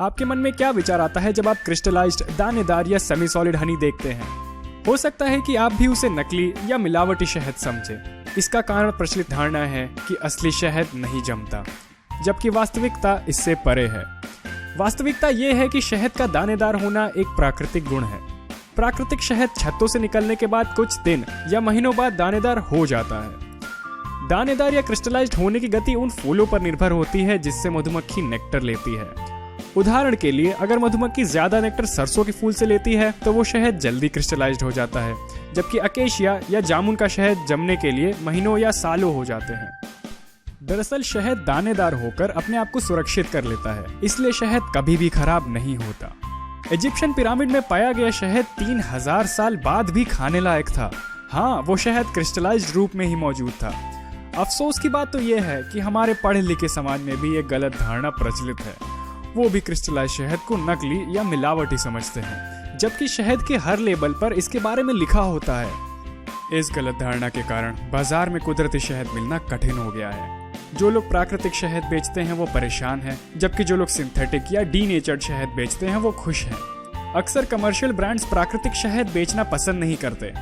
आपके मन में क्या विचार आता है जब आप क्रिस्टलाइज्ड, दानेदार या सेमी सॉलिड हनी देखते हैं? हो सकता है कि आप भी उसे नकली या मिलावटी शहद समझें। इसका कारण प्रचलित धारणा है कि असली शहद नहीं जमता, जबकि वास्तविकता इससे परे है। वास्तविकता ये है कि शहद का दानेदार होना एक प्राकृतिक गुण है। प्राकृतिक शहद छत्तों से निकलने के बाद कुछ दिन या महीनों बाद दानेदार हो जाता है। दानेदार या क्रिस्टलाइज्ड होने की गति उन फूलों पर निर्भर होती है जिससे मधुमक्खी नेक्टर लेती है। उदाहरण के लिए, अगर मधुमक्खी ज्यादा नेक्टर सरसों के फूल से लेती है तो वो शहद जल्दी क्रिस्टलाइज्ड हो जाता है, जबकि अकेशिया या जामुन का शहद जमने के लिए महीनों या सालों हो जाते हैं। दरअसल शहद दानेदार होकर अपने आप को सुरक्षित कर लेता है, इसलिए शहद कभी भी खराब नहीं होता। इजिप्शियन पिरामिड में पाया गया शहद 3000 साल बाद भी खाने लायक था। हाँ, वो शहद क्रिस्टलाइज्ड रूप में ही मौजूद था। अफसोस की बात तो यह है कि हमारे पढ़े लिखे समाज में भी एक गलत धारणा प्रचलित है। वो भी क्रिस्टलाइज्ड शहद को नकली या मिलावटी समझते हैं, जबकि शहद के हर लेबल पर इसके बारे में लिखा होता है। इस गलत धारणा के कारण बाजार में कुदरती शहद मिलना कठिन हो गया है। जो लोग प्राकृतिक शहद बेचते हैं वो परेशान हैं, जबकि जो लोग सिंथेटिक या डीनेचर्ड शहद बेचते हैं वो खुश हैं। अक्सर कमर्शियल ब्रांड्स प्राकृतिक शहद बेचना पसंद नहीं करते।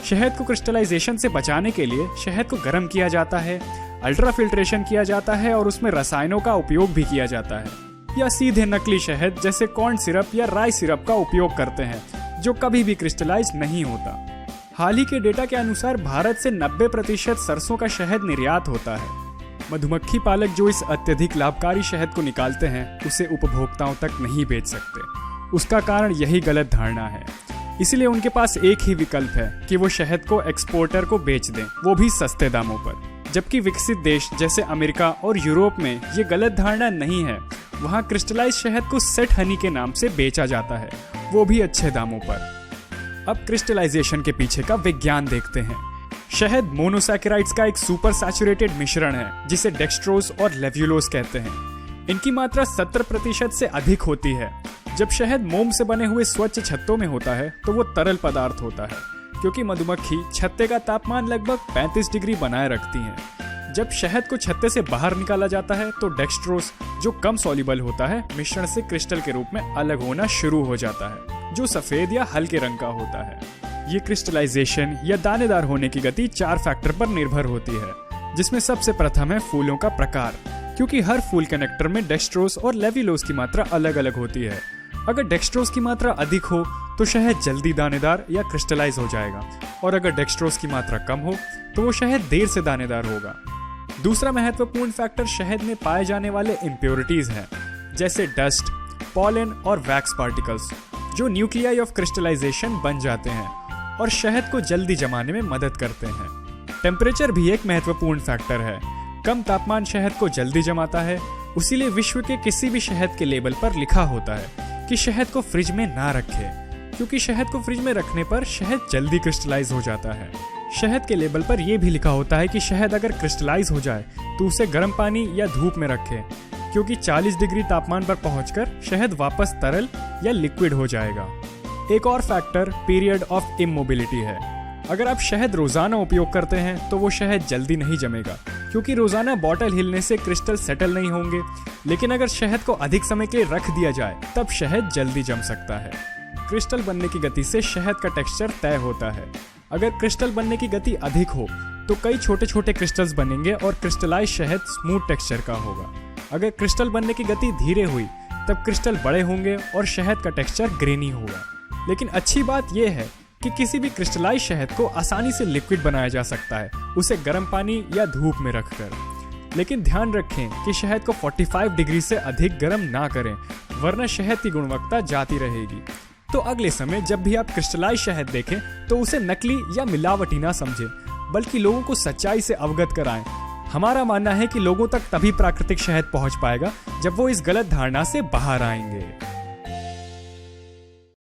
शहद को क्रिस्टलाइजेशन से बचाने के लिए शहद को गर्म किया जाता है, अल्ट्रा फिल्ट्रेशन किया जाता है और उसमें रसायनों का उपयोग भी किया जाता है, या सीधे नकली शहद जैसे कॉर्न सिरप या राई सिरप का उपयोग करते हैं, जो कभी भी क्रिस्टलाइज नहीं होता। हाल ही के डेटा के अनुसार भारत से 90% सरसों का शहद निर्यात होता है। मधुमक्खी पालक जो इस अत्यधिक लाभकारी शहद को निकालते हैं, उसे उपभोक्ताओं तक नहीं बेच सकते। उसका कारण यही गलत धारणा है। इसलिए उनके पास एक ही विकल्प है कि वो शहद को एक्सपोर्टर को बेच दें, वो भी सस्ते दामों पर। जबकि विकसित देश जैसे अमेरिका और यूरोप में ये गलत धारणा नहीं है। वहाँ क्रिस्टलाइज शहद को सेट हनी के नाम से बेचा जाता है, वो भी अच्छे दामों पर। अब क्रिस्टलाइजेशन के पीछे का विज्ञान देखते हैं। शहद मोनोसैकेराइड्स का एक सुपर सैचुरेटेड मिश्रण है, जिसे डेक्सट्रोज और लेव्युलोज कहते हैं। इनकी मात्रा 70% से अधिक होती है। जब शहद मोम से बने हुए स्वच्छ छत्तों में होता है तो वो तरल पदार्थ होता है, क्योंकि मधुमक्खी छत्ते का तापमान लगभग 35 डिग्री बनाए रखती हैं। जब शहद को छत्ते से बाहर निकाला जाता है तो डेक्सट्रोज, जो कम सॉल्युबल होता है, मिश्रण से क्रिस्टल के रूप में अलग होना शुरू हो जाता है, जो सफेद या हल्के रंग का होता है। ये क्रिस्टलाइजेशन या दानेदार होने की गति 4 फैक्टर पर निर्भर होती है, जिसमें सबसे प्रथम है फूलों का प्रकार, क्योंकि हर फूल के नेक्टर में डेक्सट्रोज और लेव्युलोज की मात्रा अलग अलग होती है। अगर डेक्सट्रोज की मात्रा अधिक हो तो शहद जल्दी दानेदार या क्रिस्टलाइज हो जाएगा, और अगर डेक्सट्रोज की मात्रा कम हो तो वो शहद देर से दानेदार होगा। दूसरा महत्वपूर्ण फैक्टर शहद में पाए जाने वाले इम्प्योरिटीज हैं, जैसे डस्ट, पॉलन और वैक्स पार्टिकल्स, जो न्यूक्लियाई ऑफ क्रिस्टलाइजेशन बन जाते हैं और शहद को जल्दी जमाने में मदद करते हैं। टेम्परेचर भी एक महत्वपूर्ण फैक्टर है। कम तापमान शहद को जल्दी जमाता है, इसीलिए विश्व के किसी भी शहद के लेबल पर लिखा होता है कि शहद को फ्रिज में ना रखें, क्योंकि शहद को फ्रिज में रखने पर शहद जल्दी क्रिस्टलाइज हो जाता है। शहद के लेबल पर यह भी लिखा होता है कि शहद अगर क्रिस्टलाइज हो जाए तो उसे गर्म पानी या धूप में रखें, क्योंकि 40 डिग्री तापमान पर पहुंचकर शहद वापस तरल या लिक्विड हो जाएगा। एक और फैक्टर पीरियड ऑफ इमोबिलिटी है। अगर आप शहद रोजाना उपयोग करते हैं तो वो शहद जल्दी नहीं जमेगा, क्योंकि रोजाना बॉटल हिलने से क्रिस्टल सेटल नहीं होंगे। लेकिन अगर शहद को अधिक समय के लिए रख दिया जाए तब शहद जल्दी जम सकता है। क्रिस्टल बनने की गति से शहद का टेक्सचर तय होता है। अगर क्रिस्टल बनने की गति अधिक हो तो कई छोटे छोटे क्रिस्टल्स बनेंगे और क्रिस्टलाइज शहद स्मूथ टेक्सचर का होगा। अगर क्रिस्टल बनने की गति धीरे हुई तब क्रिस्टल बड़े होंगे और शहद का टेक्सचर ग्रेनी होगा। लेकिन अच्छी बात यह है कि किसी भी क्रिस्टलाइज शहद को आसानी से लिक्विड बनाया जा सकता है, उसे गर्म पानी या धूप में रखकर। लेकिन ध्यान रखें कि शहद को 45 डिग्री से अधिक गर्म ना करें, वरना शहद की गुणवत्ता जाती रहेगी। तो अगले समय जब भी आप क्रिस्टलाइज शहद देखें तो उसे नकली या मिलावटी ना समझें, बल्कि लोगों को सच्चाई से अवगत कराएं। हमारा मानना है कि लोगों तक तभी प्राकृतिक शहद पहुंच पाएगा जब वो इस गलत धारणा से बाहर आएंगे।